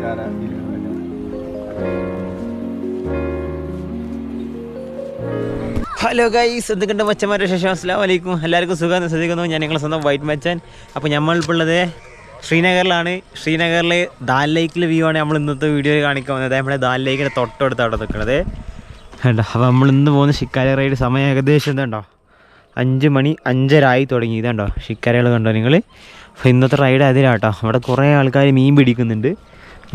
Hello guys, എന്തൊക്കെയുണ്ട് മച്ചന്മാരുടെ ശേഷം? അസ്സലാമു അലൈക്കും. എല്ലാവർക്കും സുഖം ശ്രദ്ധിക്കുന്നു. ഞാൻ നിങ്ങളെ സ്വന്തം വൈറ്റ് മച്ചാൻ. അപ്പോൾ നമ്മളിപ്പോൾ ഉള്ളത് ശ്രീനഗറിലാണ്. ശ്രീനഗറിൽ ദാൽ ലേക്കിലെ വ്യൂ ആണ് നമ്മൾ ഇന്നത്തെ വീഡിയോയിൽ കാണിക്കാൻ വന്നത്. നമ്മുടെ ദാൽ ലേക്കിൻ്റെ തൊട്ടടുത്ത് അവിടെ നിൽക്കുന്നത് കണ്ടോ. അപ്പോൾ നമ്മൾ ഇന്ന് പോകുന്ന ഷിക്കാര റൈഡ് സമയം ഏകദേശം ഇതുണ്ടോ 5 മണി 5:30 ആയി തുടങ്ങി. ഇതുണ്ടോ ഷിക്കാരകൾ കണ്ടോ നിങ്ങൾ. അപ്പോൾ ഇന്നത്തെ റൈഡ് അതിലാട്ടോ. അവിടെ കുറേ ആൾക്കാർ മീൻ പിടിക്കുന്നുണ്ട്.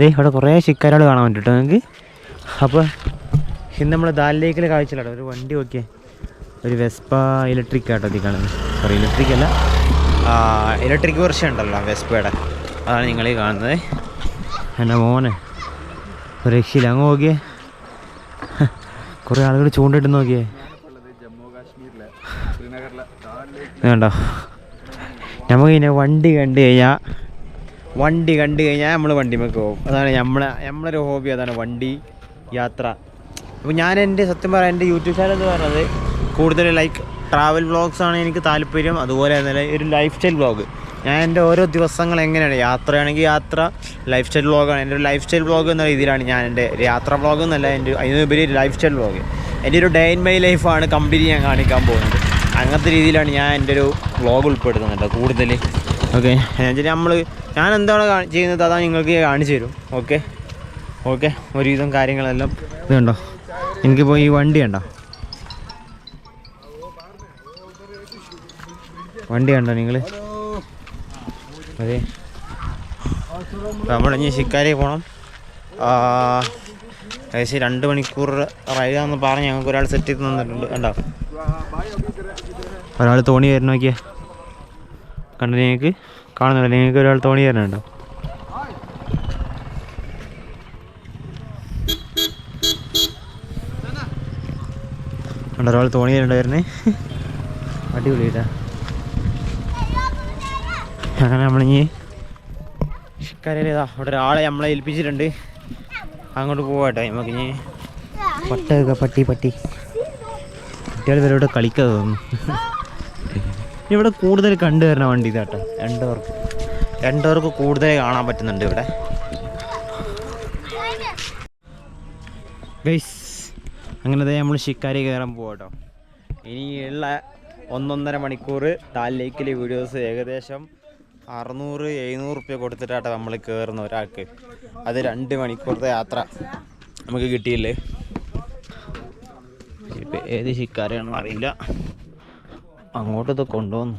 അവിടെ കുറേ ഷിക്കാരകൾ കാണാൻ പറ്റും കേട്ടോ നിങ്ങൾക്ക്. അപ്പോൾ ഇന്ന് നമ്മൾ ദാൽ ലേക്കിലെ കാഴ്ചയിലാട്ടോ. ഒരു വണ്ടി നോക്കിയേ, ഒരു വെസ്പ ഇലക്ട്രിക് ആട്ടോ ഇത് കാണുന്നത്. സോറി, ഇലക്ട്രിക് അല്ല, ഇലക്ട്രിക് വെർഷൻ ഉണ്ടല്ലോ വെസ്പയുടെ, അതാണ് നിങ്ങളീ കാണുന്നത്. എൻ്റെ മോനെ ഒരു രക്ഷയില്ല. അങ്ങ് നോക്കിയേ, കുറേ ആളുകൾ ചൂണ്ടിട്ട് നോക്കിയേ. വേണ്ടോ, നമുക്കിങ്ങനെ വണ്ടി കണ്ടു കഴിഞ്ഞാൽ നമ്മൾ വണ്ടിമേക്ക് പോകും. അതാണ് നമ്മളൊരു ഹോബി, അതാണ് വണ്ടി യാത്ര. അപ്പോൾ ഞാൻ സത്യം പറയാം എൻ്റെ യൂട്യൂബ് ചാനൽ എന്ന് പറയുന്നത് കൂടുതൽ ട്രാവൽ വ്ളോഗ്സാണ് എനിക്ക് താല്പര്യം. അതുപോലെ തന്നെ ഒരു ലൈഫ് സ്റ്റൈൽ വ്ളോഗ്. ഞാൻ എൻ്റെ ഓരോ ദിവസങ്ങൾ എങ്ങനെയാണ്, യാത്രയാണെങ്കിൽ യാത്ര, ലൈഫ് സ്റ്റൈൽ വ്ളോഗാണ്. എൻ്റെ ഒരു ലൈഫ് സ്റ്റൈൽ വ്ളോഗ് എന്ന രീതിയിലാണ് ഞാൻ എൻ്റെ യാത്ര വ്ളോഗ് എന്നല്ല, എൻ്റെ അതിനുപരി ലൈഫ് സ്റ്റൈൽ വ്ളോഗ്. എൻ്റെ ഒരു ഡേ ഇൻ മൈ ലൈഫാണ് കംപ്ലീറ്റ് ഞാൻ കാണിക്കാൻ പോകുന്നത്. അങ്ങനത്തെ രീതിയിലാണ് ഞാൻ എൻ്റെ ഒരു വ്ളോഗ് ഉൾപ്പെടുത്തുന്നുണ്ട് കൂടുതൽ. ഓക്കെ, ഞാൻ എന്താണ് ചെയ്യുന്നത് അതാണ് നിങ്ങൾക്ക് കാണിച്ചു തരും. ഓക്കെ ഒരുവിധം കാര്യങ്ങളെല്ലാം ഇത് കണ്ടോ. എനിക്കിപ്പോൾ ഈ വണ്ടി കണ്ടോ നിങ്ങൾ. അതെ, നമ്മളിനി ഷിക്കാരി പോകണം. ഏകദേശം 2 മണിക്കൂർ റൈഡാന്ന് പറഞ്ഞ് ഞങ്ങൾക്ക് ഒരാൾ സെറ്റ് ചെയ്ത് തന്നിട്ടുണ്ട്. കണ്ടോ, ഒരാൾ തോണി തരണം. നോക്കിയാൽ കണ്ടു, നിങ്ങൾക്ക് കാണുന്നില്ല, നിങ്ങൾക്ക് ഒരാൾ തോണി തരണുണ്ടോ. ഒരാൾ തോണി തരണ്ടായിരുന്നേ, അടിപൊളിയിട്ടാ. അങ്ങനെ നമ്മളിനി ഷിക്കാരയിൽ അവിടെ ഒരാളെ നമ്മളെ ഏൽപ്പിച്ചിട്ടുണ്ട്, അങ്ങോട്ട് പോവാട്ടെ. നമുക്കിനി പട്ടി കുട്ടികൾ ഇവരോട് കളിക്കാൻ തോന്നുന്നു. ഇവിടെ കൂടുതൽ കണ്ടുവരുന്ന വണ്ടി ഇതാട്ടോ. രണ്ടുപേർക്ക് കൂടുതൽ കാണാൻ പറ്റുന്നുണ്ട് ഇവിടെ. ഗൈസ്, അങ്ങനെ നമ്മൾ ഷിക്കാരി കയറാൻ പോവാട്ടോ. ഇനിയുള്ള 1.5 മണിക്കൂർ ദാൽ ലേക്കിലെ വീഡിയോസ് ഏകദേശം 600-700 റുപ്യ കൊടുത്തിട്ടാട്ടോ നമ്മൾ കയറുന്ന ഒരാൾക്ക്. അത് 2 മണിക്കൂറത്തെ യാത്ര നമുക്ക് കിട്ടിയില്ലേ. ഇപ്പം ഏത് ഷിക്കാരയാണെന്ന് അറിയില്ല. അങ്ങോട്ടത് കൊണ്ടുവന്നു.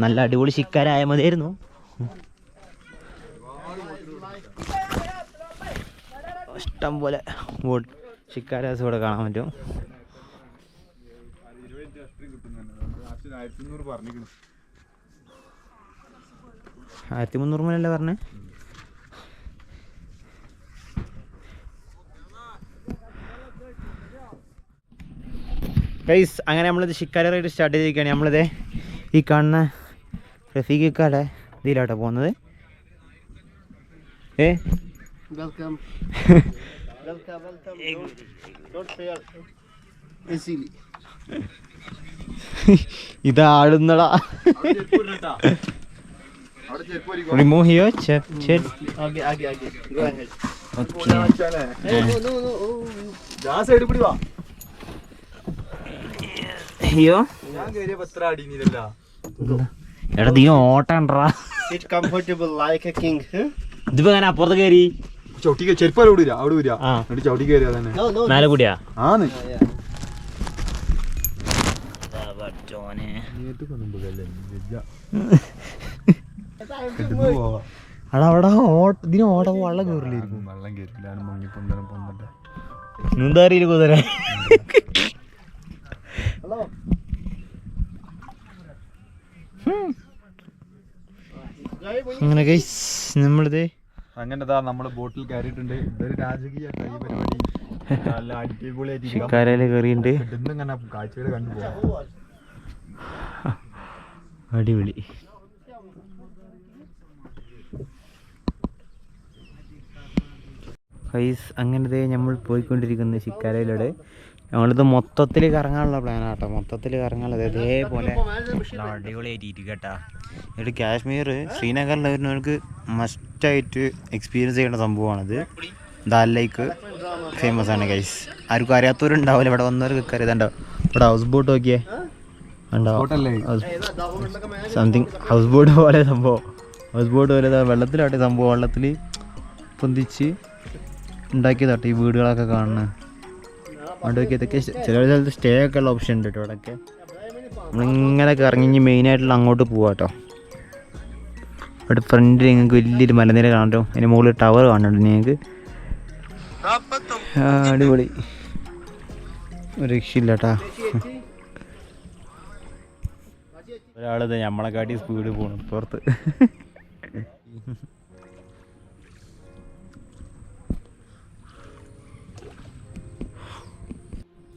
നല്ല അടിപൊളി ഷിക്കാരായ മതിയായിരുന്നു. ഇഷ്ടം പോലെ ഷിക്കാരാസ് ഇവിടെ കാണാൻ പറ്റും. 1300 മുതലല്ലേ പറഞ്ഞേ. ഗൈസ്, അങ്ങനെ നമ്മളിത് ഷിക്കാര റൈഡ് സ്റ്റാർട്ട് ചെയ്തിരിക്കുകയാണ്. നമ്മളിത് ഈ കാണുന്ന റഫീഖിക്കാടെ ഇതിലാട്ടോ പോകുന്നത്. ഇതാടുന്നടാ. Remove here, check. आगे. Go ahead. Okay. No. जहाँ side पड़ी वा. Here. यहाँ गए पत्रा आड़ी नहीं डला. एड़ा दियो ओटन रा. Sit comfortable like a king. दिप्पा कहना अपोर्त केरी. चौटी के चेर पर उड़ी जा. हाँ. नडी चौटी केरी आधा ने. No. नाले कुड़िया. हाँ नहीं. दाबर जोने. ये तो कौन बगल है? അടാ അവിടെ ഇതിന് ഓട വെള്ളം കയറില്ലായിരിക്കും. വെള്ളം കയറില്ല, നീന്താറിയില്ല കുതിര. അങ്ങനെ ഗൈസ് നമ്മളിത് നമ്മള് ബോട്ടിൽ കയറിയിട്ടുണ്ട്. ഇതൊരു രാജകീയ പരിപാടി. നല്ല അടിപൊളിയായിട്ട് ഷിക്കാരയില് കയറിയിട്ടുണ്ട്. ഇങ്ങനെ കാഴ്ചകൾ കണ്ടുപോകാം. അടിപൊളി. ഗൈസ്, അങ്ങനത്തെ നമ്മൾ പോയിക്കൊണ്ടിരിക്കുന്ന ഷിക്കാരയിലൂടെ നമ്മളിത് മൊത്തത്തിൽ കറങ്ങാനുള്ള പ്ലാനാട്ടോ, മൊത്തത്തിൽ കറങ്ങാനുള്ളത് ഇതേപോലെ അടിപൊളിയായിട്ട് ഇരിക്കട്ടാ. എന്നിട്ട് കാശ്മീർ ശ്രീനഗറിൽ വരുന്നവർക്ക് മസ്റ്റായിട്ട് എക്സ്പീരിയൻസ് ചെയ്യേണ്ട സംഭവമാണിത്. ദാൽ ലേക്ക് ഫേമസ് ആണ് ഗൈസ്. ആർക്കും അറിയാത്തവരുണ്ടാവില്ല, ഇവിടെ വന്നവർക്ക് അറിയാതുണ്ടാവും. ഇവിടെ ഹൗസ് ബോട്ട് നോക്കിയേ ഉണ്ടാവും, സംതിങ് ഹൗസ് ബോട്ട് പോലെ സംഭവം. ഹൗസ് ബോട്ട് പോലെ വെള്ളത്തിലാട്ടെ സംഭവം, വെള്ളത്തിൽ പൊന്തിച്ച് ഉണ്ടാക്കിയതാട്ടെ ഈ വീടുകളൊക്കെ കാണുന്നത്. അതുകൊണ്ട് ഇതൊക്കെ ചില സ്ഥലത്ത് സ്റ്റേ ഒക്കെ ഉള്ള ഓപ്ഷൻ ഉണ്ട് കേട്ടോ. ഇവിടെയൊക്കെ നമ്മളിങ്ങനെ കറങ്ങി മെയിനായിട്ടുള്ള അങ്ങോട്ട് പോവാം കേട്ടോ. ഇവിടെ ഫ്രണ്ടിൽ നിങ്ങൾക്ക് വലിയൊരു മലനിര കാണട്ടോ, അതിന് മുകളിൽ ടവർ കാണുന്നുണ്ട് നിങ്ങൾക്ക്. അടിപൊളി, ഒരു രക്ഷയില്ല കേട്ടാ. ഒരാളത് നമ്മളെക്കാട്ടി സ്പീഡ് പോകണം പുറത്ത്.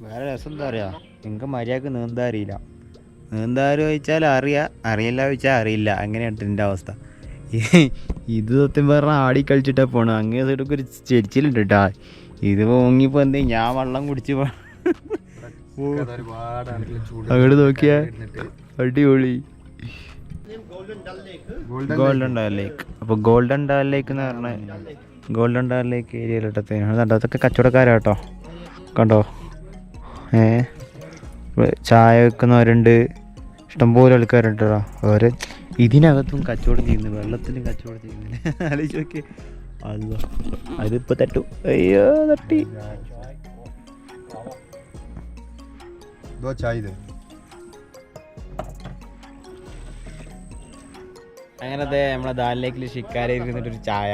വേറെ രസം എന്താ പറയുക, നിങ്ങൾക്ക് മര്യാദക്ക് നീന്താൻ അറിയില്ല. നീന്താറ് ചോദിച്ചാൽ അറിയില്ല ചോദിച്ചാൽ അറിയില്ല, അങ്ങനെയാണ് എൻ്റെ അവസ്ഥ. ഇത് സത്യം പറഞ്ഞാൽ ആടി കളിച്ചിട്ടാണ് പോകണം. അങ്ങേ സൈഡൊക്കെ ഒരു ചെരിച്ചിലുണ്ട് കേട്ടാ. ഇത് പൊങ്ങിപ്പോൾ എന്തേ ഞാൻ വെള്ളം കുടിച്ച് അങ്ങോട്ട് നോക്കിയാ അടിപൊളി. ഗോൾഡൻ ഡാൽ ലേക്ക്. അപ്പോൾ ഗോൾഡൻ ഡാൽ ലേക്ക് എന്ന് പറഞ്ഞാൽ ഗോൾഡൻ ഡാൽ ലേക്ക് ഏരിയയിലിട്ടത്തേനാണ്. അതൊക്കെ കച്ചവടക്കാരാട്ടോ, കണ്ടോ. ചായ വെക്കുന്നവരുണ്ട്, ഇഷ്ടംപോലെ ആൾക്കാരുണ്ട് കേട്ടോ. അവർ ഇതിനകത്തും കച്ചവടം ചെയ്യുന്നു, വെള്ളത്തിലും കച്ചവടം ചെയ്യുന്നില്ല. ആലോചിച്ച് നോക്കി. അല്ലോ അതിപ്പോൾ തട്ടു, അയ്യോ തട്ടി. അങ്ങനത്തെ നമ്മളെ ദാൽ ലേക്കിൽ ഷിക്കാര ഇരുന്നിട്ടൊരു ചായ.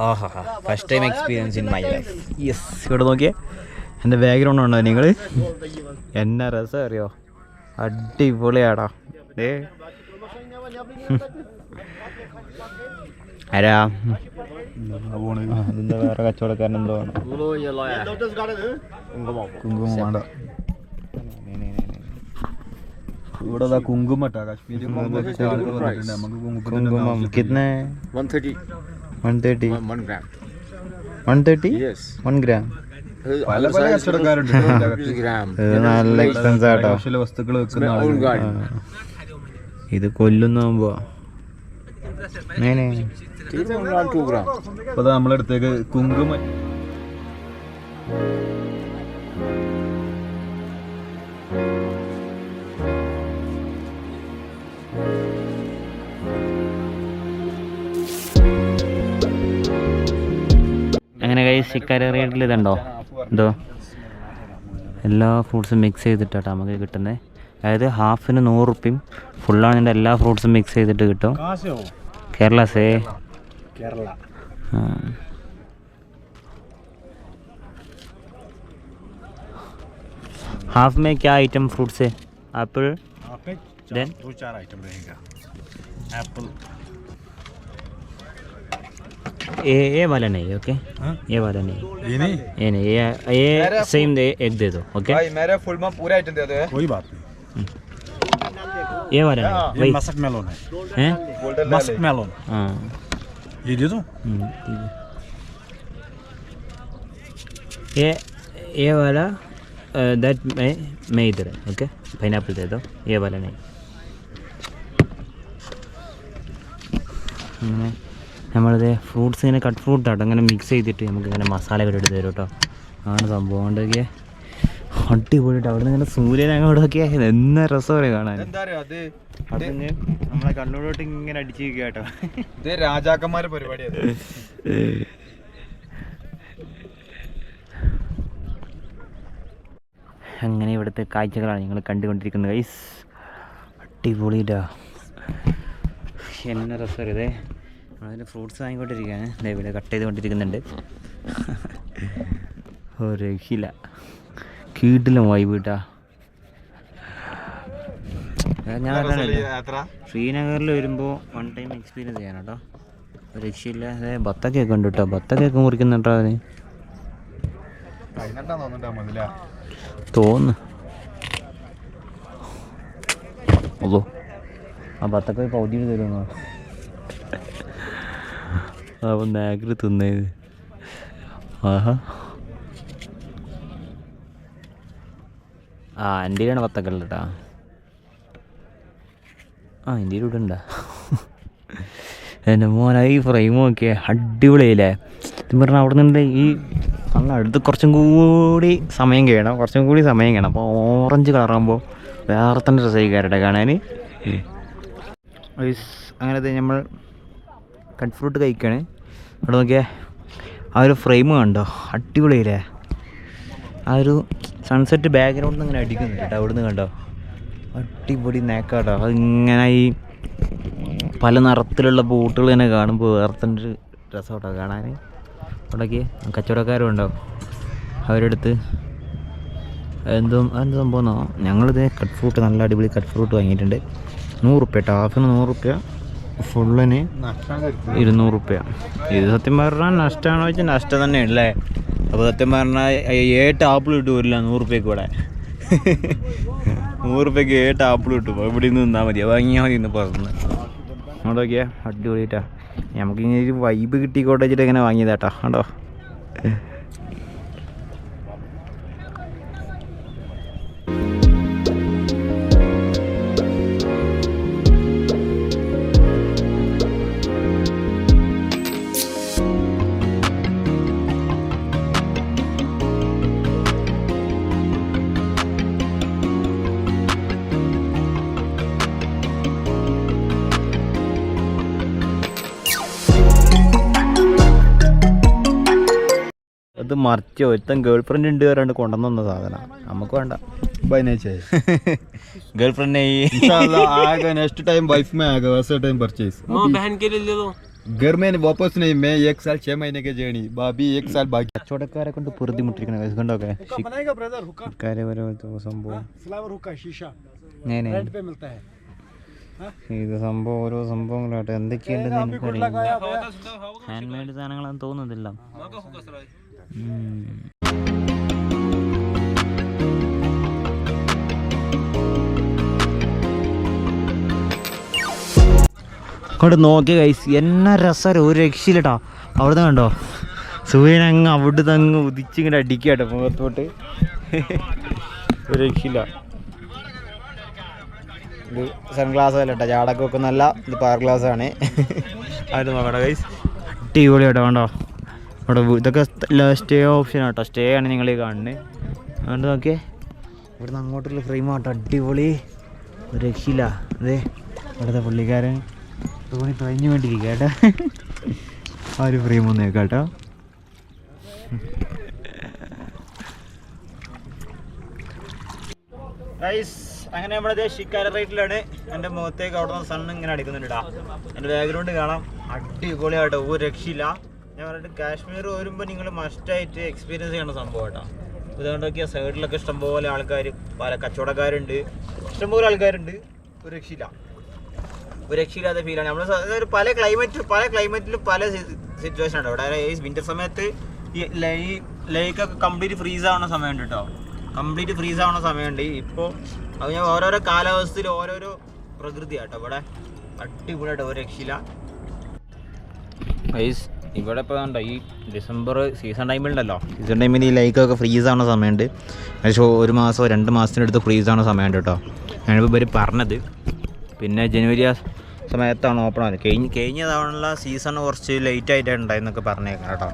ഓഹോ, first time experience in my life. Yes, ഇവിടെ നോക്കിയേ എൻ്റെ ബാക്ക്ഗ്രൗണ്ട് ഉണ്ടോ നിങ്ങൾ? എന്നാ രസം അറിയോ, അടിപൊളിയാടാ. ആരാ അതിൻ്റെ വേറെ കച്ചവടക്കാരൻ എന്തോ ആണ്. കുങ്കുമം വേണ്ട ഇവിടെ കുങ്കുമട്ടാ. കാശ്മീരി കുങ്കുമം കിतने 130 gram. പല പല കച്ചവടക്കാരുണ്ട്. നല്ല എക്സ്പെൻസ് ആട്ടോ വസ്തുക്കൾ വെക്കുന്ന. ഇത് കൊല്ലുന്നാകുമ്പോ അപ്പൊ നമ്മളടുത്തേക്ക് കുങ്കുമം. അങ്ങനെ കൈ ശിക്കാരി റേറ്റിൽ ഇതുണ്ടോ, എന്തോ എല്ലാ ഫ്രൂട്ട്സും മിക്സ് ചെയ്തിട്ടാട്ടോ നമുക്ക് കിട്ടുന്നത്. അതായത് ഹാഫിന് 100 റുപ്യയും ഫുള്ളാണ് ഇതിൻ്റെ എല്ലാ ഫ്രൂട്ട്സും മിക്സ് ചെയ്തിട്ട് കിട്ടും. കേരള സേ हाफ में क्या आइटम फ्रूट से? एप्पल, देन 2-4 आइटम रहेगा. एप्पल ये वाला नहीं, ओके. ये वाला नहीं, ये नहीं, ये सेम दे, एक दे दो. ओके भाई, मेरे फुल में पूरा आइटम दे दो. कोई बात नहीं. ये वाला नहीं, ये मस्क मेलोन है, मस्क मेलोन. हाँ, ये दे दो. ये वाला दैट मैं इधर है. ओके, पाइनएप्पल दे दो. ये वाला नहीं. നമ്മളത് ഫ്രൂട്ട്സ് ഇങ്ങനെ കട്ട് ഫ്രൂട്ടാട്ടോ അങ്ങനെ മിക്സ് ചെയ്തിട്ട് നമുക്ക് ഇങ്ങനെ മസാലകൾ എടുത്ത് തരും കേട്ടോ. ആണ് സംഭവം കൊണ്ടൊക്കെ അടിപൊളിയിട്ട്. അവിടെ നിന്ന് ഇങ്ങനെ സൂര്യൻ അങ്ങോട്ടൊക്കെ എന്നാ രസം പറയാം കാണാൻ. അതിന് നമ്മളെ കണ്ണൂരോട്ട് ഇങ്ങനെ അടിച്ചു വയ്ക്കുക കേട്ടോ. ഇത് രാജാക്കന്മാരുടെ പരിപാടിയാണ്. അങ്ങനെ ഇവിടുത്തെ കാഴ്ചകളാണ് നിങ്ങൾ കണ്ടുകൊണ്ടിരിക്കുന്നത് ഗൈസ്. അടിപൊളിയിട്ടാ, എന്നെ രസം ഇതേ. നമ്മളതിന് ഫ്രൂട്ട്സ് വാങ്ങിക്കൊണ്ടിരിക്കുകയാണ്, ഇവിടെ കട്ട് ചെയ്തുകൊണ്ടിരിക്കുന്നുണ്ട്. ഒരു രക്ഷയില്ല, കീട്ടിലും വൈബ് കിട്ടാ. ഞാൻ ശ്രീനഗറിൽ വരുമ്പോൾ 1 ടൈം എക്സ്പീരിയൻസ് ചെയ്യാൻ കേട്ടോ. ഒരു രക്ഷയില്ല. അതെ, ബത്തക്കൊക്കെ ഉണ്ട് കേട്ടോ, ബത്തക്കൊക്കെ മുറിക്കുന്നുണ്ടോ അതിന് തോന്നുന്നു. അതോ ആ ബത്തക്ക പൗതി തരുമോ? അപ്പം നാഗര് തിന്നത്. ആഹാ, ഇന്ത്യയിലാണ് വത്തക്കല്ല കേട്ടോ. ഇന്ത്യയിൽ ഇവിടെ ഉണ്ടാ എൻ്റെ മോനെ ഈ ഫ്രെയിം നോക്കിയേ അടിപൊളിയില്ലേ. ഇത് പറഞ്ഞാൽ അവിടെ നിന്ന് ഈ അങ്ങ് അടുത്ത് കുറച്ചും കൂടി സമയം കഴിയണം. അപ്പോൾ ഓറഞ്ച് കളറാകുമ്പോൾ വേറെ തന്നെ രസമായിക്കാരട്ടെ കാണാൻ. അങ്ങനത്തെ നമ്മൾ കട്ട് ഫ്രൂട്ട് കഴിക്കുകയാണ്. അവിടെ നോക്കിയാൽ ആ ഒരു ഫ്രെയിം കണ്ടോ, അടിപൊളിയില്ലേ. ആ ഒരു സൺസെറ്റ് ബാക്ക്ഗ്രൗണ്ടിൽ നിന്ന് ഇങ്ങനെ അടിക്കുന്നുണ്ട് കേട്ടോ. അവിടെ നിന്ന് കണ്ടോ, അടിപൊളി നേക്കാട്ടോ. അതിങ്ങനെ ഈ പല നിറത്തിലുള്ള ബോട്ടുകൾ തന്നെ കാണുമ്പോൾ വേറെ തന്നെ ഒരു രസം കേട്ടോ കാണാൻ. അവിടേക്ക് കച്ചവടക്കാരും ഉണ്ടാവും, അവരെടുത്ത് എന്ത് സംഭവമെന്നോ. ഞങ്ങളിത് കട്ട് ഫ്രൂട്ട്, നല്ല അടിപൊളി കട്ട് ഫ്രൂട്ട് വാങ്ങിയിട്ടുണ്ട്. 100 റുപ്യ കേട്ടോ, ഹാഫിന് 100 റുപ്യ, ഫുള്ളിന് 200 റുപ്യ. ഇത് സത്യം പറഞ്ഞാൽ നഷ്ടമാണോ വെച്ചാൽ നഷ്ടം തന്നെയാണല്ലേ. അപ്പോൾ സത്യം പറഞ്ഞാൽ 8 ആപ്പിൾ കിട്ടും വരില്ല 100 റുപ്യക്ക്. ഇവിടെ 100 റുപ്യക്ക് 8 ആപ്പിൾ കിട്ടും. ഇവിടെ നിന്ന് നിന്നാൽ മതി, വാങ്ങിയാൽ മതി ഇന്ന് പുറത്തുനിന്ന്. നോക്കിയാൽ അടിപൊളിയിട്ടാ. നമുക്ക് ഇങ്ങനെ ഒരു വൈബ് കിട്ടിക്കോട്ടെ വെച്ചിട്ട് ഇങ്ങനെ വാങ്ങിയതാട്ടോ. കണ്ടോ, അത് മറിച്ചോ ഒരുത്തൻ ഗേൾ ഫ്രണ്ട് ഉണ്ട് പറയാണ്ട് കൊണ്ടുവന്ന സാധനം നമുക്ക് വേണ്ട. गर्ल फ्रेंड नहीं आएगा नेक्स्ट टाइम वाइफ में आएगा वैसे टाइम परचेज बहन के लिए ले लो. घर में वापस नहीं. मैं 1 साल 6 महीने के जर्नी, भाभी 1 साल बाकी. കച്ചവടക്കാരെ കൊണ്ട് പൊറുതിമുട്ടിരിക്കണ കണ്ടോക്കെ സംഭവം. ഇത് സംഭവം ഓരോ സംഭവങ്ങളാട്ടെ എന്തൊക്കെയുണ്ടെന്ന് എനിക്കറിയില്ല. ഹാൻഡ് മെയ്ഡ് സാധനങ്ങളാണെന്ന് തോന്നുന്നില്ല. കൊണ്ട് നോക്കിയ കൈസ് എന്നാ രസം, ഒരു രക്ഷയില്ലട്ടാ. അവിടുന്ന് കണ്ടോ സൂര്യൻ അങ്ങ് അവിടുന്ന് അങ്ങ് ഉദിച്ചിങ്ങനെ അടിക്കാട്ടോ മുഖത്തോട്ട്. ഒരു രക്ഷയില്ല. ഇത് സൺഗ്ലാസ് അല്ല കേട്ടോ, ചാടൊക്കെ വെക്കുന്നല്ല, ഇത് പവർ ഗ്ലാസ് ആണ്. അത് നോക്കട്ടെ ഗൈസ്, അടിപൊളി കേട്ടോ. കണ്ടോ അവിടെ ഇതൊക്കെ സ്റ്റേ ഓപ്ഷൻ ആട്ടോ, സ്റ്റേ ആണ് നിങ്ങൾ ഈ കാണുന്നത്. അതുകൊണ്ട് നോക്കിയേ ഇവിടുന്ന് അങ്ങോട്ടുള്ള ഫ്രെയിം ആട്ടോ, അടിപൊളി, ഒരു രക്ഷയില്ല. അതെ ഇവിടുത്തെ പുള്ളിക്കാരൻ തോണി തുഴഞ്ഞു വേണ്ടിയിരിക്കുക കേട്ടോ. ആ ഒരു ഫ്രെയിം ഒന്ന് കേൾക്കാം കേട്ടോ. അങ്ങനെ നമ്മളത് ഷിക്കാര റൈറ്റിലാണ്. എൻ്റെ മുഖത്തേക്ക് അവിടെ നിന്ന് സണ്ണ് ഇങ്ങനെ അടിക്കുന്നുണ്ടാ. എൻ്റെ ബാക്ക്ഗ്രൗണ്ട് കാണാം, അടിപൊളിയാട്ടോ, ഒരു രക്ഷയില്ല. ഞാൻ പറഞ്ഞിട്ട് കാശ്മീർ വരുമ്പോൾ നിങ്ങൾ മസ്റ്റായിട്ട് എക്സ്പീരിയൻസ് ചെയ്യണ സംഭവം കേട്ടോ. ഇതുകൊണ്ടൊക്കെ സൈഡിലൊക്കെ ഇഷ്ടംപോലെ ആൾക്കാർ, പല കച്ചവടക്കാരുണ്ട്, ഇഷ്ടംപോലെ ആൾക്കാരുണ്ട്. ഒരു രക്ഷയില്ലാത്ത ഫീലാണ്. നമ്മൾ പല ക്ലൈമറ്റിലും പല സിറ്റുവേഷൻ ഉണ്ട് ഇവിടെ. ഈ വിൻ്റർ സമയത്ത് ഈ ലേക്കൊക്കെ കംപ്ലീറ്റ് ഫ്രീസ് ആവുന്ന സമയമുണ്ട് കേട്ടോ, കംപ്ലീറ്റ് ഫ്രീസ് ആവുന്ന സമയമുണ്ട്. ഇപ്പോൾ അത് ഞാൻ ഓരോരോ കാലാവസ്ഥയിൽ ഓരോരോ പ്രകൃതിയാട്ടോ ഇവിടെ, അടിപൊളിയായിട്ട് ഒരു രക്ഷയില്ല. ഇവിടെ ഇപ്പോൾ ഉണ്ടോ ഈ ഡിസംബർ സീസൺ ടൈമിലുണ്ടല്ലോ, സീസൺ ടൈമിൽ ഈ ലൈക്കൊക്കെ ഫ്രീസ് ആവുന്ന സമയമുണ്ട്. ഏകദേശം 1 മാസമോ 2 മാസത്തിനടുത്ത് ഫ്രീസ് ആവുന്ന സമയമുണ്ട് കേട്ടോ. ഞാനിപ്പോൾ ഇവർ പറഞ്ഞത്. പിന്നെ ജനുവരി ആ സമയത്താണ് ഓപ്പൺ ആയത്. കഴിഞ്ഞ തവണ സീസൺ കുറച്ച് ലേറ്റ് ആയിട്ടാണ് ഉണ്ടായെന്നൊക്കെ പറഞ്ഞേക്കാം കേട്ടോ.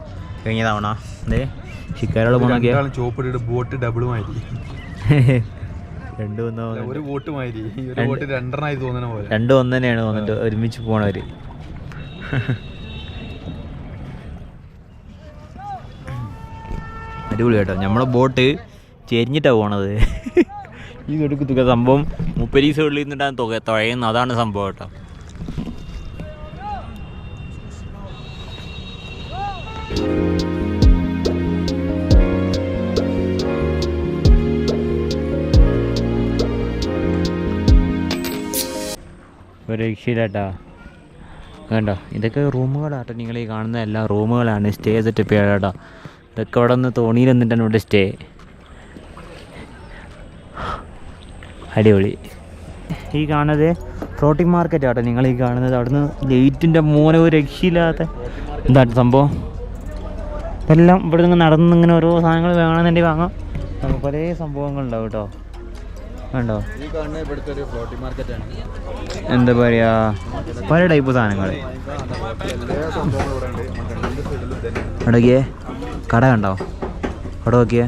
കഴിഞ്ഞ തവണ അതെ ഷിക്കാരോട് പോകണമെങ്കിൽ ചോപ്പിട്ട് ബോട്ട് ഡബിൾ മാതിരി രണ്ടും ഒരു ബോട്ട് മാതിരി, ഒരു ബോട്ട് 2 തോന്നുന്ന പോലെ, രണ്ടും ഒന്ന് തന്നെയാണ് തോന്നിട്ട് ഒരുമിച്ച് പോണവർ. അടിപൊളി കേട്ടോ. നമ്മളെ ബോട്ട് ചെരിഞ്ഞിട്ടാണ് പോണത്. ഈ തുക സംഭവം 30 സൈഡിൽ നിന്നിട്ടാണ് തുഴയുന്നത്, അതാണ് സംഭവം കേട്ടോ. ഒരു രക്ഷയില്ലാട്ടാ. വേണ്ട ഇതൊക്കെ റൂമുകളാട്ടോ, നിങ്ങൾ ഈ കാണുന്ന എല്ലാ റൂമുകളാണ്. സ്റ്റേ സെറ്റപ്പ് ചെയ്യാട്ടോ. ഇതൊക്കെ അവിടെ നിന്ന് തോണിയിൽ നിന്നിട്ടാണ് ഇവിടെ സ്റ്റേ. അടിപൊളി. ഈ കാണുന്നത് ഫ്ലോട്ടിംഗ് മാർക്കറ്റ് ആട്ടോ നിങ്ങൾ ഈ കാണുന്നത്. അവിടുന്ന് ലൈറ്റിൻ്റെ മോനെ ഒരു രക്ഷയില്ലാത്ത എന്താണ് സംഭവം. എല്ലാം ഇവിടെ നിന്ന് നടന്നിങ്ങനെ ഓരോ സാധനങ്ങൾ വേണമെന്നുണ്ടെങ്കിൽ വാങ്ങാം. നമുക്ക് പല സംഭവങ്ങളുണ്ടാവും കേട്ടോ. കണ്ടോ? ഈ കാണുന്ന ഇവിടുത്തെ ഒരു ഫ്ലോട്ടിംഗ് മാർക്കറ്റാണ്. എന്താ പറയുക, പല ടൈപ്പ് സാധനങ്ങൾ. എല്ലാ സംഭവങ്ങളും ഇവിടെ ഉണ്ട്. രണ്ട് സൈഡിലും തന്നെ ഇടയ്ക്ക് കട കണ്ടോ? അവിടെ നോക്കിയേ,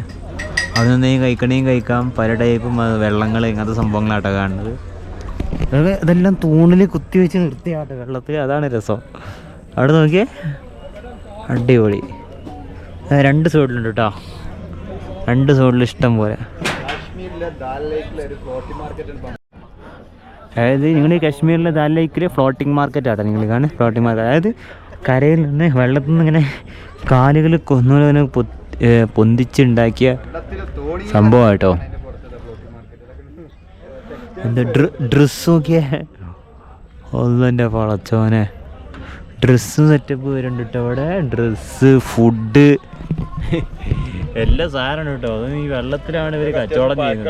അവിടെ നിന്ന് കഴിക്കണേയും കഴിക്കാം. പല ടൈപ്പ് വെള്ളങ്ങൾ, ഇങ്ങനത്തെ സംഭവങ്ങളാട്ടോ കാണുന്നത്. ഇതെല്ലാം തൂണിൽ കുത്തി വെച്ച് നിർത്തിയാട്ടോ വെള്ളത്തിൽ. അതാണ് രസം. അവിടെ നോക്കിയേ, അടിപൊളി. രണ്ട് സൈഡിലുണ്ട് കേട്ടോ, രണ്ട് സൈഡിലും ഇഷ്ടം പോലെ. കാശ്മീരിലെ ദാൽ ലേക്കിലെ ഒരു ഫ്ലോട്ടിംഗ് മാർക്കറ്റ്. അതായത് നിങ്ങൾ കാശ്മീരിലെ ദാൽ ലേക്കിൽ ഫ്ലോട്ടിംഗ് മാർക്കറ്റ് ആട്ടോ നിങ്ങൾ കാണുന്നത്. ഫ്ലോട്ടിംഗ് മാർക്കറ്റ് അതായത് കരയിൽ നിന്ന് വെള്ളത്തിൽ നിന്ന് ഇങ്ങനെ കാലുകൾ കൊന്നുപോലെ പൊന്തിച്ചുണ്ടാക്കിയ സംഭവം കേട്ടോ. എന്താ ഡ്രസ്സ് നോക്കിയേ, ഒന്നെ പളച്ചോനെ. ഡ്രസ്സും സെറ്റപ്പ് വരുന്നുണ്ട് കേട്ടോ അവിടെ. ഡ്രസ്സ്, ഫുഡ്, എല്ലാ സാധനമാണ് കേട്ടോ. അത് ഈ വെള്ളത്തിലാണ് ഇവർ കച്ചവടം ചെയ്യുന്നത്.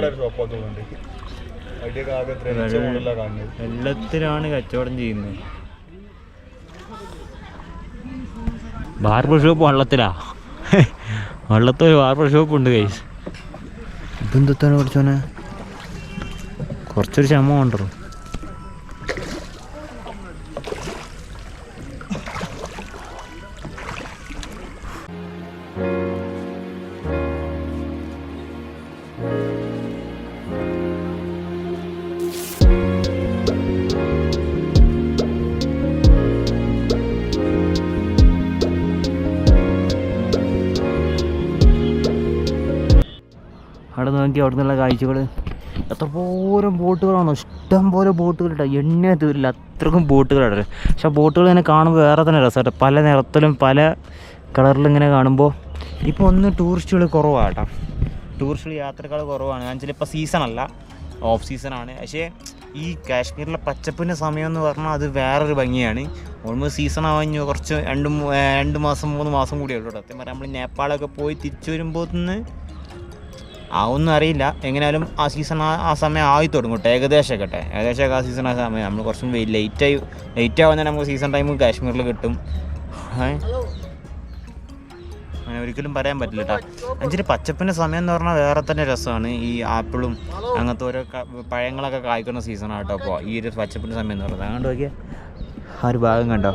വെള്ളത്തിലാണ് കച്ചവടം ചെയ്യുന്നത്. ബാർബർ ഷോപ്പ് വെള്ളത്തിലാ. വെള്ളത്തിൽ ഒരു ബാർബർ ഷോപ്പ് ഉണ്ട് കൈസ്. ഇതെന്താണ് പഠിച്ചോനെ, കുറച്ചൊരു ക്ഷമ കൊണ്ടോ. അവിടെ നോക്കി അവിടെ നിന്നുള്ള കാഴ്ചകൾ. എത്രപോരം ബോട്ടുകളാണോ, ഇഷ്ടം പോലെ ബോട്ടുകൾ കേട്ടോ, എണ്ണ തീരില്ല അത്രക്കും ബോട്ടുകളാണ്. പക്ഷെ ബോട്ടുകൾ ഇങ്ങനെ കാണുമ്പോൾ വേറെ തന്നെ രസമായിട്ട്, പല നിറത്തിലും പല കളറിലും ഇങ്ങനെ കാണുമ്പോൾ. ഇപ്പോൾ ഒന്ന് ടൂറിസ്റ്റുകൾ കുറവാണ് കേട്ടോ, ടൂറിസ്റ്റുകൾ യാത്രകൾ കുറവാണ്. കാരണം വെച്ചാൽ ഇപ്പോൾ സീസണല്ല, ഓഫ് സീസണാണ്. പക്ഷേ ഈ കാശ്മീരിലെ പച്ചപ്പിൻ്റെ സമയം എന്ന് പറഞ്ഞാൽ അത് വേറൊരു ഭംഗിയാണ്. ഓൾമോസ്റ്റ് സീസൺ ആവാഞ്ഞു കുറച്ച് 2 മാസം 3 മാസം കൂടിയുള്ളൂ കേട്ടോ. സത്യം പറഞ്ഞാൽ നമ്മൾ നേപ്പാളൊക്കെ പോയി തിരിച്ചു വരുമ്പോൾ ഒന്നും അറിയില്ല. എങ്ങനെയാലും ആ സീസൺ ആ സമയം ആയി തുടങ്ങും കേട്ടോ, ഏകദേശമൊക്കെ ആ സീസൺ ആ സമയം. നമ്മൾ കുറച്ചും ലേറ്റ് ആവുന്ന നമുക്ക് സീസൺ ടൈം കാശ്മീരിൽ കിട്ടും. അങ്ങനെ ഒരിക്കലും പറയാൻ പറ്റില്ല കേട്ടോ. അഞ്ചിന് പച്ചപ്പിൻ്റെ സമയം എന്ന് പറഞ്ഞാൽ വേറെ തന്നെ രസമാണ്. ഈ ആപ്പിളും അങ്ങനത്തെ ഓരോ പഴങ്ങളൊക്കെ കായ്ക്കുന്ന സീസണാണ് കേട്ടോ. അപ്പോൾ ഈ ഒരു പച്ചപ്പിൻ്റെ സമയം എന്ന് പറയുന്നത് അങ്ങോട്ട് നോക്കിയാൽ ആ ഒരു ഭാഗം കണ്ടോ,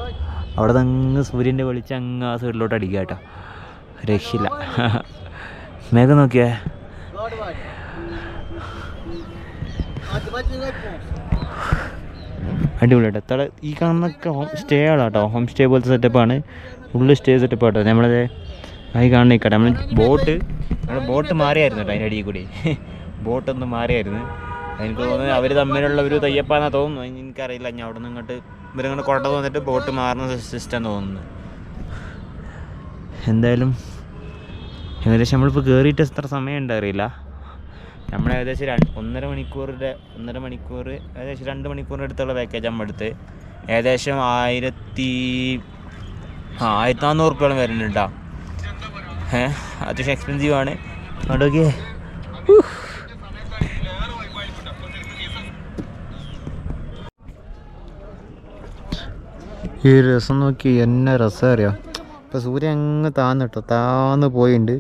അവിടെ നിന്ന് സൂര്യൻ്റെ വെളിച്ചം അങ്ങ് ആ സൈഡിലോട്ട് അടിക്കുക കേട്ടോ, രക്ഷയില്ല. മേഘം നോക്കിയേ, അടിപൊളിയാട്ടോ. എത്ര ഈ കാണുന്നൊക്കെ ഹോം സ്റ്റേ ആളാട്ടോ, ഹോം സ്റ്റേ പോലത്തെ സെറ്റപ്പാണ്, ഫുള്ള് സ്റ്റേ സെറ്റപ്പ് ആട്ടോ. നമ്മളത് ആയി കാണുന്ന ഇക്കട്ടെ, നമ്മൾ ബോട്ട് മാറിയായിരുന്നു കേട്ടോ, അതിൻ്റെ അടിയിൽ കൂടി ബോട്ടൊന്ന് മാറിയായിരുന്നു. എനിക്ക് തോന്നുന്നത് അവർ തമ്മിലുള്ള ഒരു തയ്യപ്പാന്നാണ് തോന്നുന്നു, എനിക്കറിയില്ല. ഞാൻ അവിടെ നിന്ന് ഇവരിങ്ങോട്ട് കൊണ്ട വന്നിട്ട് ബോട്ട് മാറുന്ന സിസ്റ്റം തോന്നുന്നു. എന്തായാലും ഏകദേശം നമ്മളിപ്പോൾ കയറിയിട്ട് എത്ര സമയം ഉണ്ടറിയില്ല. നമ്മൾ ഏകദേശം 1.5 മണിക്കൂർ ഏകദേശം 2 മണിക്കൂറിൻ്റെ അടുത്തുള്ള പാക്കേജ് നമ്മൾ എടുത്ത്. ഏകദേശം 1400 റുപ്യോളം വരുന്നുണ്ട് കേട്ടോ. അത്യാവശ്യം എക്സ്പെൻസീവ് ആണ്. അതുകൊണ്ടൊക്കെ ഈ രസം നോക്കി എന്നെ രസം അറിയാം. ഇപ്പോൾ സൂര്യൻ അങ്ങ് താന്ന് പോയിട്ടുണ്ട്.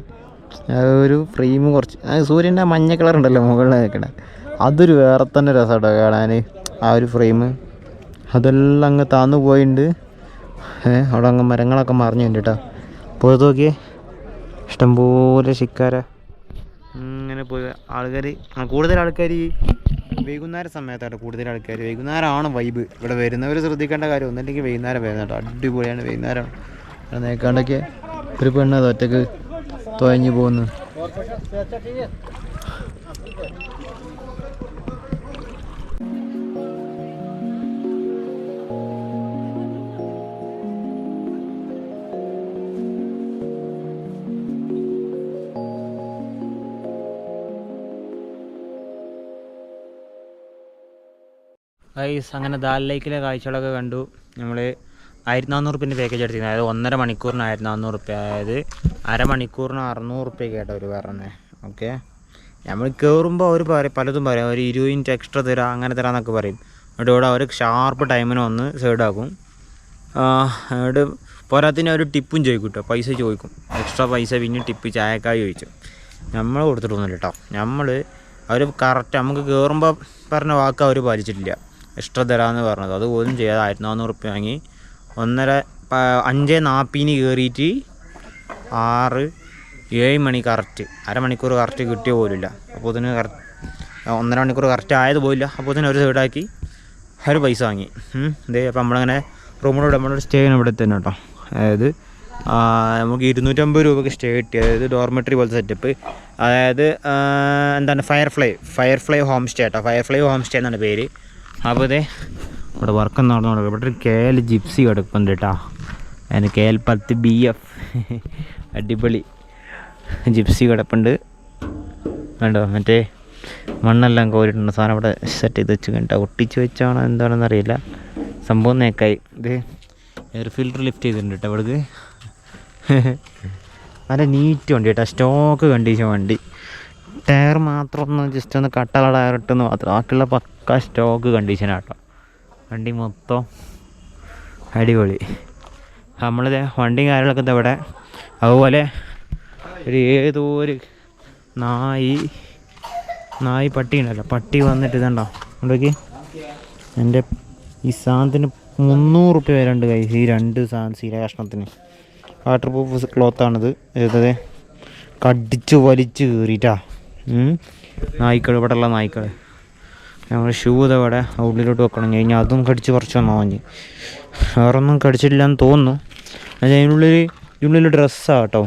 ഒരു ഫ്രെയിം കുറച്ച് സൂര്യൻ്റെ മഞ്ഞ കളർ ഉണ്ടല്ലോ മുകളിൽ നിൽക്കണേ, അതൊരു വേറെ തന്നെ രസമാട്ടോ കാണാൻ. ആ ഒരു ഫ്രെയിം അതെല്ലാം അങ്ങ് താന്നു പോയിട്ടുണ്ട്. അവിടെ അങ്ങ് മരങ്ങളൊക്കെ മറിഞ്ഞുണ്ട് കേട്ടോ. പുറത്ത് നോക്കിയേ, ഇഷ്ടംപോലെ ശിക്കാര ഇങ്ങനെ പോയി. കൂടുതൽ ആൾക്കാർ വൈകുന്നേര സമയത്താണ് കൂടുതൽ ആൾക്കാർ. വൈകുന്നേരമാണ് വൈബ്. ഇവിടെ വരുന്നവർ ശ്രദ്ധിക്കേണ്ട കാര്യം ഒന്നുമില്ലെങ്കിൽ വൈകുന്നേരം വരുന്നത് കേട്ടോ, അടിപൊളിയാണ് വൈകുന്നേരം. നേക്കാണ്ടൊക്കെ ഒരു പെണ്ണ് അത് ഒറ്റക്ക് തുഴഞ്ഞു പോകുന്നു. ഗൈസ്, അങ്ങനെ ദാൽ ലേക്കിലെ കാഴ്ചകളൊക്കെ കണ്ടു. നമ്മൾ 1400 റുപ്യൻ്റെ പാക്കേജ് എടുത്തിരുന്നത്. അതായത് 1.5 മണിക്കൂറിന് 1400 റുപ്യ, അതായത് അരമണിക്കൂറിന് 600 റുപ്യക്ക് കേട്ടോ അവർ പറഞ്ഞത്. ഓക്കെ, നമ്മൾ കയറുമ്പോൾ അവർ പലതും പറയും, ഒരു 20 മിനിറ്റ് എക്സ്ട്രാ തരാം, അങ്ങനെ തരാമെന്നൊക്കെ പറയും. ഇവിടെ അവർ ഷാർപ്പ് ടൈമിന് വന്ന് സൈഡാക്കും. അവിടെ പോരാത്തിന് അവർ ടിപ്പും ചോദിക്കും കേട്ടോ, പൈസ ചോദിക്കും, എക്സ്ട്രാ പൈസ. പിന്നെ ടിപ്പ് ചായക്കായി ചോദിച്ചു. നമ്മൾ കൊടുത്തിട്ടൊന്നുമില്ല കേട്ടോ. നമ്മൾ അവർ കറക്റ്റ് നമുക്ക് കയറുമ്പോൾ പറഞ്ഞ വാക്ക് അവർ പാലിച്ചിട്ടില്ല. എക്സ്ട്രാ തരാമെന്ന് പറഞ്ഞത് അതുപോലും ചെയ്യാതെ 1400 വാങ്ങി 5:40 കയറിയിട്ട് 6-7 മണി കറക്റ്റ് അരമണിക്കൂർ കറക്റ്റ് കിട്ടിയ പോലുമില്ല. അപ്പോൾ ഇതിന് 1.5 മണിക്കൂർ കറക്റ്റ് ആയത് പോലില്ല. അപ്പോൾ തന്നെ ഒരു സൈഡാക്കി ഒരു പൈസ വാങ്ങി. ഇതേ അപ്പോൾ നമ്മളങ്ങനെ റൂമിലൂടെ നമ്മളോട് സ്റ്റേ ചെയ്യണം ഇവിടെ തന്നെ കേട്ടോ. അതായത് നമുക്ക് 250 രൂപയ്ക്ക് സ്റ്റേ കിട്ടി. അതായത് ഡോർമെട്രി പോലത്തെ സെറ്റപ്പ്. അതായത് എന്താണ് ഫയർഫ്ലൈ ഹോം സ്റ്റേ കേട്ടോ. ഫയർഫ്ലൈ ഹോം സ്റ്റേ എന്നാണ് പേര്. അപ്പോൾ ഇതേ ഇവിടെ വർക്ക് നടന്നു. ഇവിടെ ഒരു KL ജിപ്സി കിടക്കുന്നുണ്ട് കേട്ടോ. അതിന് KL 10 BF അടിപൊളി ജിപ്സി കിടപ്പുണ്ട്. വേണ്ടോ മറ്റേ മണ്ണെല്ലാം കോരിട്ടുണ്ട്. സാധനം ഇവിടെ സെറ്റ് ചെയ്ത് വെച്ച് കേട്ടോ. ഒട്ടിച്ച് വെച്ചാണോ എന്താണെന്ന് അറിയില്ല. സംഭവം നേക്കായി. ഇത് എയർ ഫിൽറ്റർ ലിഫ്റ്റ് ചെയ്തിട്ടുണ്ട് കേട്ടോ. ഇവിടേക്ക് നല്ല നീറ്റ് വണ്ടി കേട്ടോ. സ്റ്റോക്ക് കണ്ടീഷൻ വണ്ടി. ടയർ മാത്രം ഒന്ന് ജസ്റ്റ് ഒന്ന് കട്ടള ടയർ ഇട്ടെന്ന് മാത്രം. ബാക്കിയുള്ള പക്ക സ്റ്റോക്ക് കണ്ടീഷനാണ് കേട്ടോ. വണ്ടി മൊത്തം അടിപൊളി. നമ്മളിത് വണ്ടിയും കാര്യങ്ങളൊക്കെ ഇവിടെ. അതുപോലെ ഏതോ ഒരു നായി പട്ടി ഉണ്ടല്ലോ. പട്ടി വന്നിട്ട് ഇതുണ്ടോ നോക്കി. എൻ്റെ ഈ സാധനത്തിന് 300 റുപ്യ വരെയുണ്ട് കൈ. ഈ 2 സീല കഷ്ണത്തിന്. Water proof ക്ലോത്താണിത്. ഏതത് കടിച്ച് വലിച്ച് കയറിയിട്ടാ നായ്ക്കൾ. ഇവിടെ ഉള്ള നായ്ക്കൾ. നമ്മൾ ഷൂ ഇതവിടെ ഉള്ളിലോട്ട് വെക്കണം. കഴിഞ്ഞാൽ അതും കടിച്ച് പറിച്ച് വന്നാൽ മതി. വേറൊന്നും കടിച്ചിട്ടില്ലെന്ന് തോന്നുന്നു. ഇതിനുള്ളിൽ ഡ്രസ്സാണ് കേട്ടോ.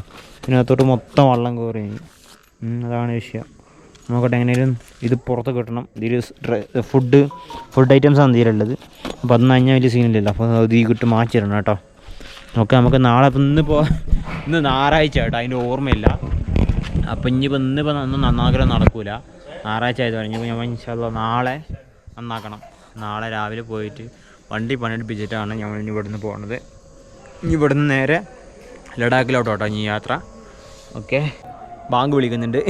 ഇതിനകത്തോട്ട് മൊത്തം വെള്ളം കയറി. അതാണ് വിഷയം. നോക്കട്ടെ എങ്ങനെയും ഇത് പുറത്ത് കിട്ടണം. ഇതിൽ ഫുഡ് ഐറ്റംസാണ് ഇതിലുള്ളത്. അപ്പോൾ അന്ന് കഴിഞ്ഞാൽ വലിയ സീനില്ലല്ലോ. അപ്പോൾ ഇത് കിട്ട് മാറ്റിയിടണം കേട്ടോ. നമുക്ക് നാളെ ഇന്ന് ഞായറാഴ്ച കേട്ടോ. അതിൻ്റെ ഓർമ്മയില്ല. അപ്പോൾ ഇന്നിപ്പോൾ നന്നാക്കലൊന്നും നടക്കൂല. ഞായറാഴ്ച ആയത് കഴിഞ്ഞപ്പോൾ ഞാൻ ഇൻഷാല്ലാ നാളെ നന്നാക്കണം. നാളെ രാവിലെ പോയിട്ട് വണ്ടി പണിയെടുപ്പിച്ചിട്ടാണ് ഞങ്ങൾ ഇനി ഇവിടുന്ന് പോകുന്നത്. ഇനി ഇവിടുന്ന് നേരെ ലഡാക്കിലോട്ടോ കേട്ടോ ഇനി യാത്ര. ഓക്കെ, ബാങ്ക് വിളിക്കുന്നുണ്ട്.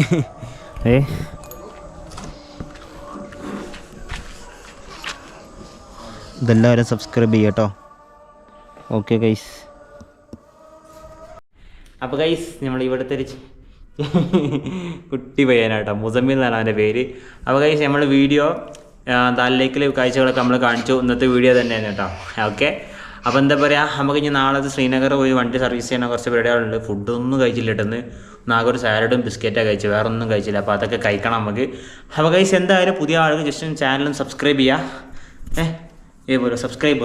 ഇതെല്ലാവരും സബ്സ്ക്രൈബ് ചെയ്യുക കേട്ടോ. Okay guys. അപ്പോൾ ഗൈസ് നമ്മൾ ഇവിടുത്തെ ഒരു കുട്ടി പയ്യനാട്ടോ. മുസമ്മിൽ എന്നാണ് അവൻ്റെ പേര്. അപ്പോൾ ഗൈസ് നമ്മൾ വീഡിയോ ദാലിലേക്കിലെ കാഴ്ചകളൊക്കെ നമ്മൾ കാണിച്ചു. ഇന്നത്തെ വീഡിയോ തന്നെയാണ് കേട്ടോ. ഓക്കെ, അപ്പോൾ എന്താ പറയുക, നമുക്ക് ഇനി നാളെ ശ്രീനഗർ പോയി വണ്ടി സർവീസ് ചെയ്യുന്ന കുറച്ച് പരിപാടികളുണ്ട്. ഫുഡൊന്നും കഴിച്ചില്ല കേട്ടെന്ന്. നാഗെ ഒരു സാലഡും ബിസ്ക്കറ്റാണ് കഴിച്ചു, വേറെ ഒന്നും കഴിച്ചില്ല. അപ്പോൾ അതൊക്കെ കഴിക്കണം നമുക്ക്. അപ്പോൾ ഗൈസ് എന്തായാലും പുതിയ ആളുകൾ ജസ്റ്റ് ചാനലും സബ്സ്ക്രൈബ് ചെയ്യുക. बोलो സബ്സ്ക്രൈബ്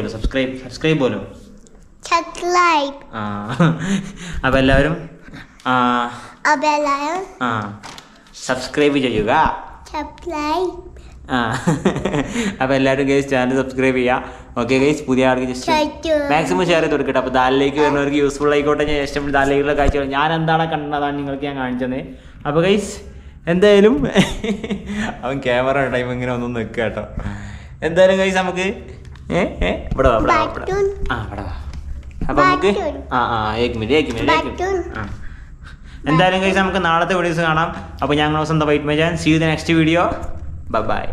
പോലും. അപ്പോൾ എല്ലാവരും സബ്സ്ക്രൈബ് ചെയ്യുക. അപ്പോൾ എല്ലാവരും ഗൈസ് ചാനൽ സബ്സ്ക്രൈബ് ചെയ്യുക. ഓക്കെ ഗൈസ്, പുതിയ ആൾക്ക് ജസ്റ്റ് മാക്സിമം ഷെയർ ചെയ്ത് കൊടുക്കട്ടെ. അപ്പോൾ ദാലിലേക്ക് വരുന്നവർക്ക് യൂസ്ഫുൾ ആയിക്കോട്ടെ. ഞാൻ ജസ്റ്റ് ദാലിലേക്കുള്ള കാഴ്ചകൾ ഞാൻ എന്താണ് കണ്ടതാണ് നിങ്ങൾക്ക് ഞാൻ കാണിച്ചത്. അപ്പോൾ ഗൈസ് എന്തായാലും അവൻ ക്യാമറ ടൈം ഇങ്ങനെ ഒന്നും നിൽക്കുക കേട്ടോ. എന്തായാലും ഗൈസ് നമുക്ക് ഇവിടെ വാ. അപ്പോൾ നമുക്ക് एक मिनट. എന്തായാലും ഗൈസ് നമുക്ക് നാളത്തെ വീഡിയോസ് കാണാം. അപ്പോൾ ഞങ്ങൾ സ്വന്തം വൈറ്റ് മച്ചാൻ. See you the next video. By.